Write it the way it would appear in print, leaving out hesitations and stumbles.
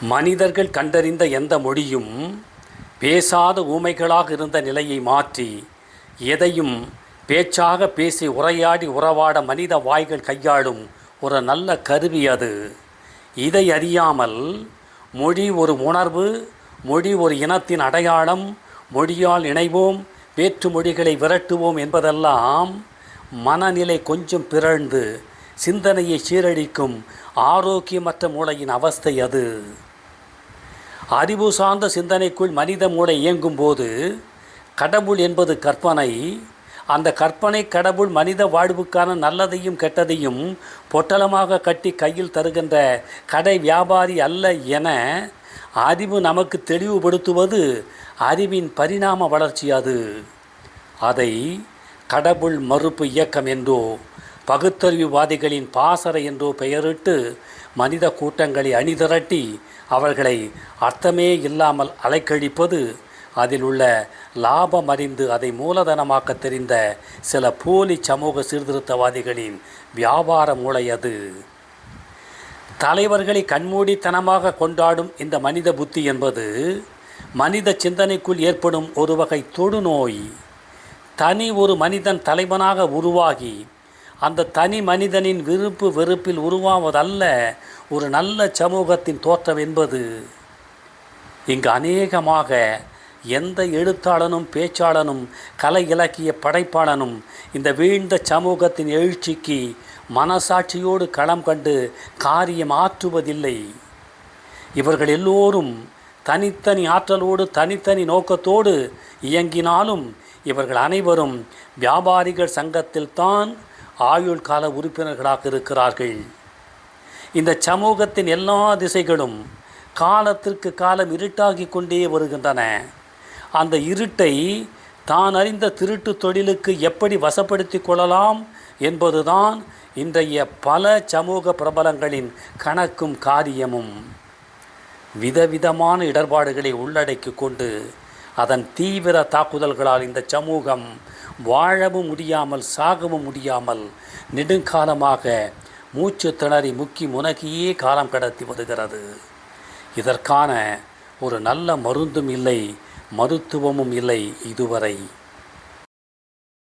மனிதர்கள் கண்டறிந்த எந்த மொழியும் பேசாத ஊமைகளாக இருந்த நிலையை மாற்றி எதையும் பேச்சாக பேசி உரையாடி உறவாட மனித வாய்கள் கையாளும் ஒரு நல்ல கருவி அது. இதை அறியாமல் மொழி ஒரு உணர்வு, மொழி ஒரு இனத்தின் அடையாளம், மொழியால் இணைவோம், வேற்று மொழிகளை விரட்டுவோம் என்பதெல்லாம் மனநிலை கொஞ்சம் பிறழ்ந்து சிந்தனையை சீரழிக்கும் ஆரோக்கியமற்ற மூளையின் அவஸ்தை அது. அறிவு சார்ந்த சிந்தனைக்குள் மனித மூளை இயங்கும்போது கடவுள் என்பது கற்பனை. அந்த கற்பனை கடவுள் மனித வாழ்வுக்கான நல்லதையும் கெட்டதையும் பொட்டலமாக கட்டி கையில் தருகின்ற கடை வியாபாரி அல்ல என அறிவு நமக்கு தெளிவுபடுத்துவது அறிவின் பரிணாம வளர்ச்சி அது. அதை கடவுள் மறுப்பு இயக்கம் என்றோ பகுத்தறிவுவாதிகளின் பாசறை என்றோ பெயரிட்டு மனித கூட்டங்களை அணிதிரட்டி அவர்களை அர்த்தமே இல்லாமல் அலைக்கழிப்பது, அதில் உள்ள லாபம் அறிந்து அதை மூலதனமாக்க தெரிந்த சில போலி சமூக சீர்திருத்தவாதிகளின் வியாபார மூளை அது. தலைவர்களை கண்மூடித்தனமாக கொண்டாடும் இந்த மனித புத்தி என்பது மனித சிந்தனைக்குள் ஏற்படும் ஒரு வகை தொடுநோய். தனி ஒரு மனிதன் தலைவனாக உருவாகி அந்த தனி மனிதனின் விருப்பு வெறுப்பில் உருவாவதல்ல ஒரு நல்ல சமூகத்தின் தோற்றம் என்பது. இங்கு அநேகமாக எந்த எழுத்தாளனும் பேச்சாளனும் கலை இலக்கிய படைப்பாளனும் இந்த வீழ்ந்த சமூகத்தின் எழுச்சிக்கு மனசாட்சியோடு களம் கண்டு காரியம் ஆற்றுவதில்லை. இவர்கள் எல்லோரும் தனித்தனி ஆற்றலோடு தனித்தனி நோக்கத்தோடு இயங்கினாலும் இவர்கள் அனைவரும் வியாபாரிகள் சங்கத்தில்தான் ஆயுள் கால உறுப்பினர்களாக இருக்கிறார்கள். இந்த சமூகத்தின் எல்லா திசைகளும் காலத்திற்கு காலம் இருட்டாகி கொண்டே வருகின்றன. அந்த இருட்டை தான் அறிந்த திருட்டு தொழிலுக்கு எப்படி வசப்படுத்தி கொள்ளலாம் என்பதுதான் இன்றைய பல சமூக பிரபலங்களின் கணக்கும் காரியமும். விதவிதமான இடர்பாடுகளை உள்ளடக்கி கொண்டு அதன் தீவிர தாக்குதல்களால் இந்த சமூகம் வாழவும் முடியாமல் சாகவும் முடியாமல் நெடுங்காலமாக மூச்சு திணறி முக்கி முனகியே காலம் கடத்தி வருகிறது. இதற்கான ஒரு நல்ல மருந்தும் இல்லை, மருத்துவமும் இல்லை இதுவரை.